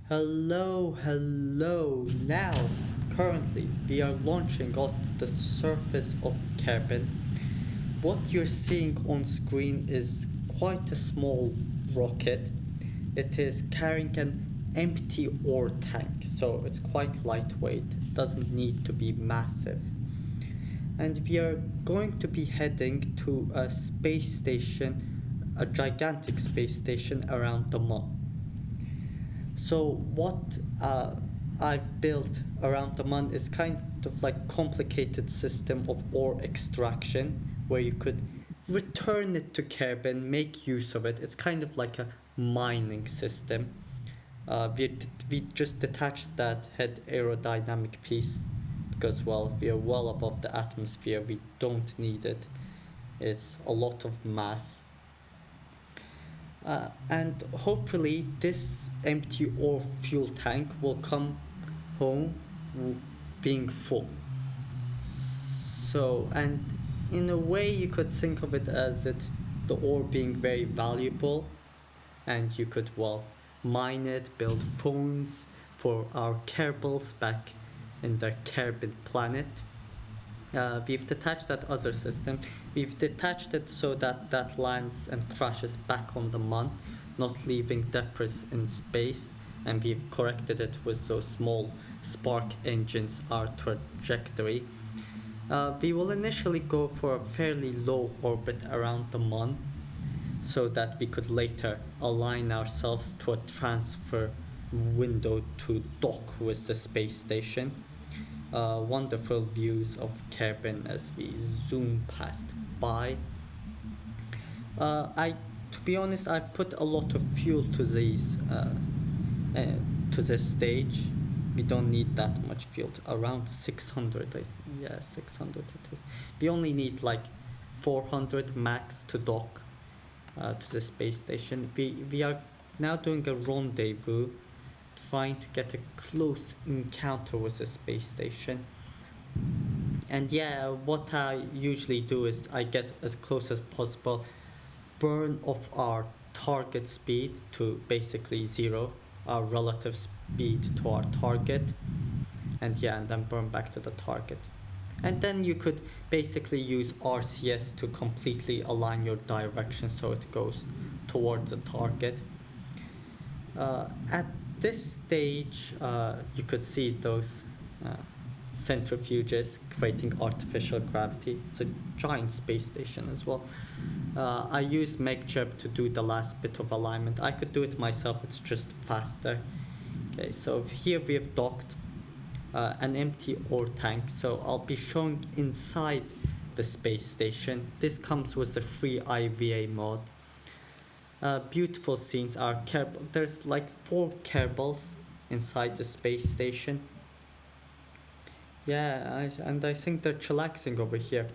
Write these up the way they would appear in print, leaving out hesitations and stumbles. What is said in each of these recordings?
Hello. Now, currently, we are launching off the surface of Kerbin. What you're seeing on screen is quite a small rocket. It is carrying an empty ore tank, so it's quite lightweight. It doesn't need to be massive. And we are going to be heading to a space station, a gigantic space station around the moon. So what I've built around the Mun is kind of like complicated system of ore extraction where you could return it to carbon, make use of it. It's kind of like a mining system. We just detached that head aerodynamic piece because we are well above the atmosphere. We don't need it. It's a lot of mass. And hopefully this empty ore fuel tank will come home being full. So, and in a way you could think of it as the ore being very valuable, and you could mine it, build phones for our kerbals back in the Kerbin planet. We've detached that other system. We've detached it so that that lands and crashes back on the Mun, not leaving debris in space. And we've corrected it with those small spark engines, our trajectory. We will initially go for a fairly low orbit around the Mun so that we could later align ourselves to a transfer window to dock with the space station. Wonderful views of Kerbin as we zoom past by. To be honest, I put a lot of fuel to uh, to this stage. We don't need that much fuel. Around 600, yeah, 600 it is. We only need like 400 max to dock to the space station. We are now doing a rendezvous, trying to get a close encounter with the space station. And yeah, what I usually do is I get as close as possible, burn off our target speed to basically zero, our relative speed to our target, and yeah, and then burn back to the target. And then you could basically use RCS to completely align your direction so it goes towards the target. At this stage, you could see those uh, centrifuges creating artificial gravity. It's a giant space station as well. I use MegJeb to do the last bit of alignment. I could do it myself, it's just faster. Okay, so here we have docked an empty ore tank, so I'll be showing inside the space station. This comes with the free IVA mod. Beautiful scenes are there's like 4 kerbals inside the space station. Yeah, and I think they're chillaxing over here.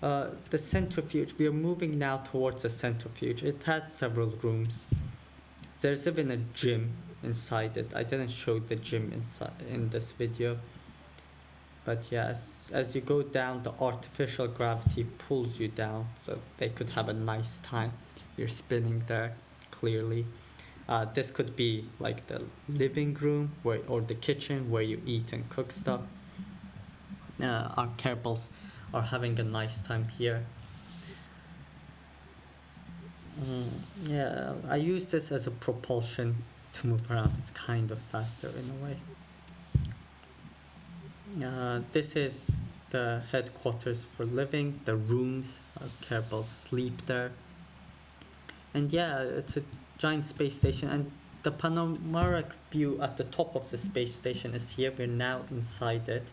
The centrifuge, we are moving now towards the centrifuge. It has several rooms. There's even a gym inside it. I didn't show the gym inside in this video. But yeah, as you go down, the artificial gravity pulls you down, so they could have a nice time. You're spinning there, clearly. This could be like the living room or the kitchen where you eat and cook stuff. Our kerbals are having a nice time here. Yeah, I use this as a propulsion to move around. It's kind of faster in a way. This is the headquarters for living, the rooms. Our kerbals sleep there. And yeah, it's a giant space station, and the panoramic view at the top of the space station is here. We're now inside it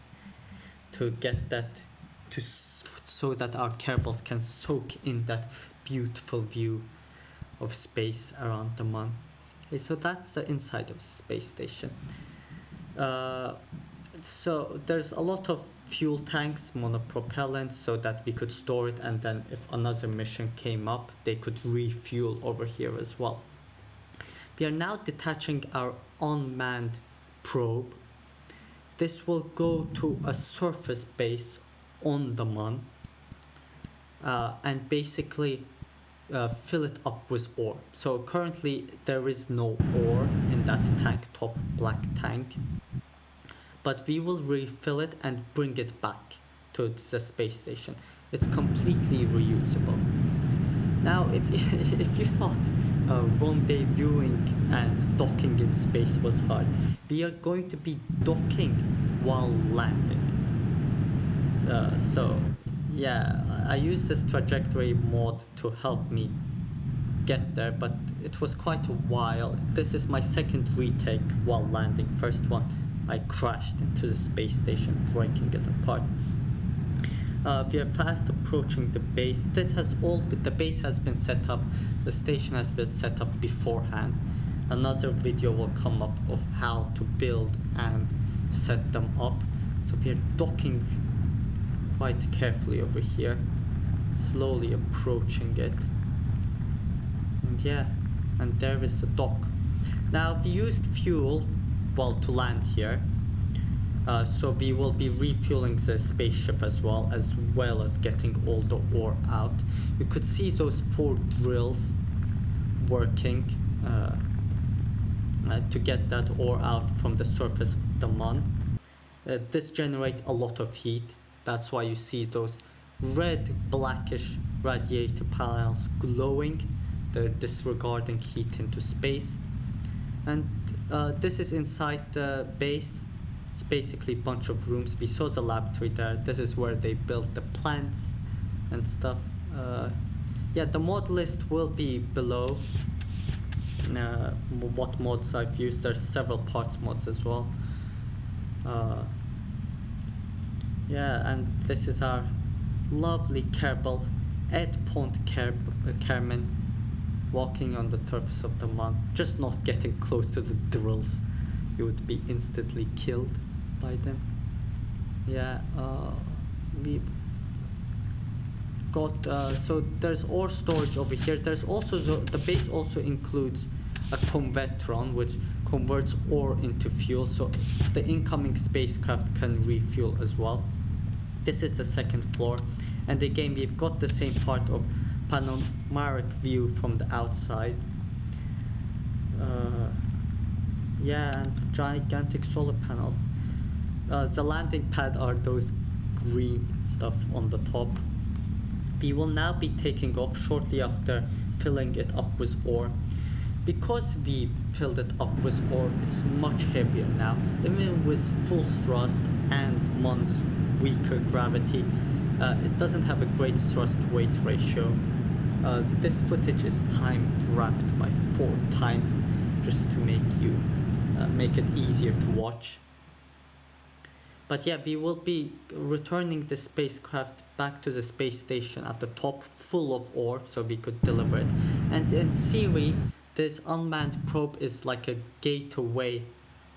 to get that so that our kerbals can soak in that beautiful view of space around the Mun. Okay, so that's the inside of the space station. So there's a lot of fuel tanks, monopropellant, so that we could store it, and then if another mission came up, they could refuel over here as well. We are now detaching our unmanned probe. This will go to a surface base on the Mun, and basically fill it up with ore. So currently there is no ore in that tank, top black tank, but we will refill it and bring it back to the space station. It's completely reusable. Now, if if you thought rendezvousing and docking in space was hard, we are going to be docking while landing. So yeah, I used this trajectory mod to help me get there, but it was quite a while. This is my second retake while landing. First one, I crashed into the space station, breaking it apart. We are fast approaching the base. The base has been set up. The station has been set up beforehand. Another video will come up of how to build and set them up. So we are docking quite carefully over here, slowly approaching it. And yeah, and there is the dock. Now we used fuel, well, to land here. So we will be refueling the spaceship as well as getting all the ore out. You could see those 4 drills working to get that ore out from the surface of the moon. This generates a lot of heat. That's why you see those red, blackish radiator panels glowing. They're disregarding heat into space. And this is inside the base. It's basically a bunch of rooms. We saw the laboratory there. This is where they built the plants and stuff. Yeah, the mod list will be below. What mods I've used. There's several parts mods as well. Yeah, and this is our lovely kerbal, Ed Pont Kerman, walking on the surface of the moon. Just not getting close to the drills. You would be instantly killed by them. Yeah, we've got so there's ore storage over here. There's also the base also includes a convertron which converts ore into fuel, so the incoming spacecraft can refuel as well. This is the second floor, and again we've got the same part of panoramic view from the outside. Yeah, and gigantic solar panels. The landing pad are those green stuff on the top. We will now be taking off shortly after filling it up with ore. Because we filled it up with ore, it's much heavier now. Even with full thrust and Moon's weaker gravity, it doesn't have a great thrust-weight ratio. This footage is time-wrapped by 4 times just to make it easier to watch. But yeah, we will be returning the spacecraft back to the space station at the top, full of ore, so we could deliver it. And in theory, this unmanned probe is like a gateway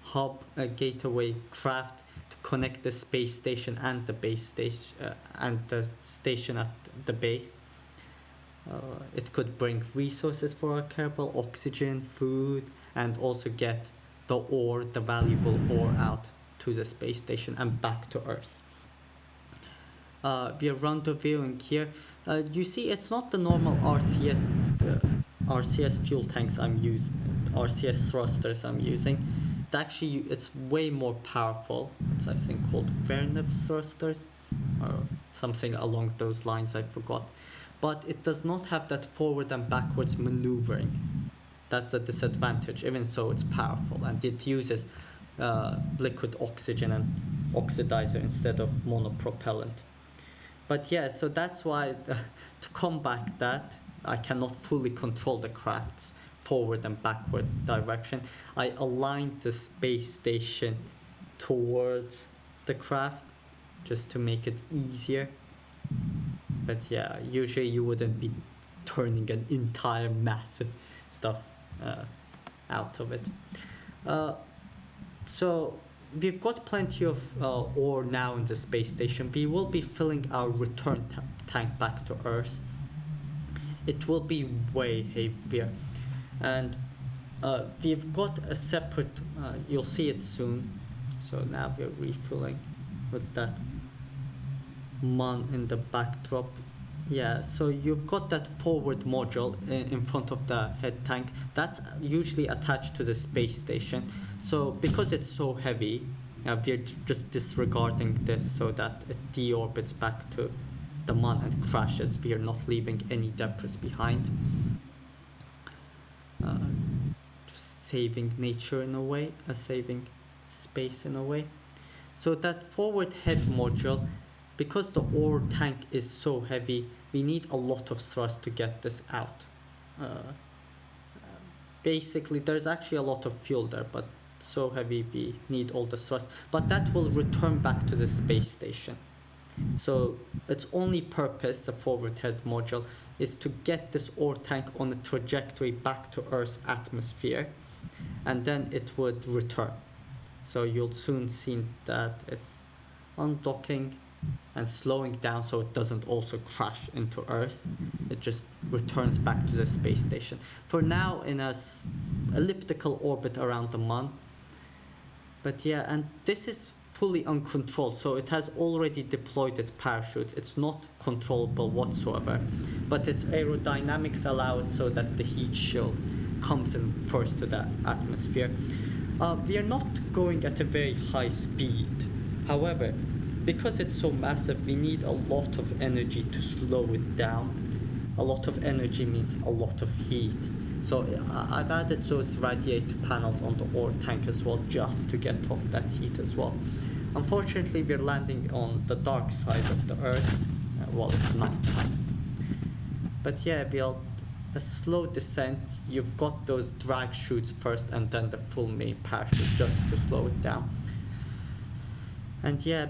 hub, a gateway craft to connect the space station and the base station and the station at the base. It could bring resources for our kerbal, oxygen, food, and also get the ore, the valuable ore, out to the space station and back to Earth. We are rendezvousing here. You see, it's not the normal RCS fuel tanks I'm using, RCS thrusters I'm using. It's way more powerful. It's, I think, called Vernev thrusters or something along those lines. I forgot. But it does not have that forward and backwards maneuvering. That's a disadvantage. Even so, it's powerful, and it uses liquid oxygen and oxidizer instead of monopropellant. But yeah, so that's why to combat that, I cannot fully control the craft's forward and backward direction. I aligned the space station towards the craft just to make it easier. But yeah, usually you wouldn't be turning an entire massive stuff out of it. So we've got plenty of ore now in the space station. We will be filling our return tank back to Earth. It will be way heavier, and we've got a separate, you'll see it soon. So now we're refueling with that moon in the backdrop. Yeah, so you've got that forward module in front of the head tank. That's usually attached to the space station. So because it's so heavy, we're just disregarding this so that it deorbits back to the Mun and crashes. We are not leaving any debris behind. Uh, just saving nature in a way, saving space in a way. So that forward head module, because the ore tank is so heavy, we need a lot of thrust to get this out. Basically, there's actually a lot of fuel there, but so heavy we need all the thrust. But that will return back to the space station. So its only purpose, the forward head module, is to get this ore tank on a trajectory back to Earth's atmosphere, and then it would return. So you'll soon see that it's undocking and slowing down so it doesn't also crash into Earth. It just returns back to the space station. For now, in a elliptical orbit around the Mun. But yeah, and this is fully uncontrolled, so it has already deployed its parachute. It's not controllable whatsoever, but its aerodynamics allow it so that the heat shield comes in first to the atmosphere. We are not going at a very high speed. However, because it's so massive, we need a lot of energy to slow it down. A lot of energy means a lot of heat. So I've added those radiator panels on the ore tank as well, just to get off that heat as well. Unfortunately, we're landing on the dark side of the Earth. Well, it's nighttime. But yeah, a slow descent. You've got those drag chutes first and then the full main parachute just to slow it down. And yeah,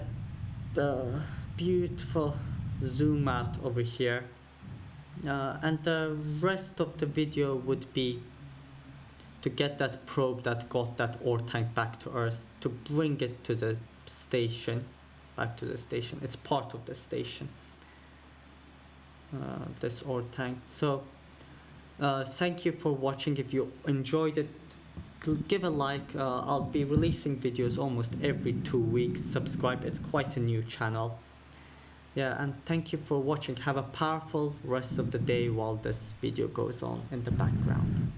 the beautiful zoom out over here. And the rest of the video would be to get that probe that got that ore tank back to Earth, to bring it to the station, back to the station. It's part of the station, this ore tank. So thank you for watching. If you enjoyed it, give a like. I'll be releasing videos almost every 2 weeks. Subscribe, it's quite a new channel. Yeah, and thank you for watching. Have a powerful rest of the day while this video goes on in the background.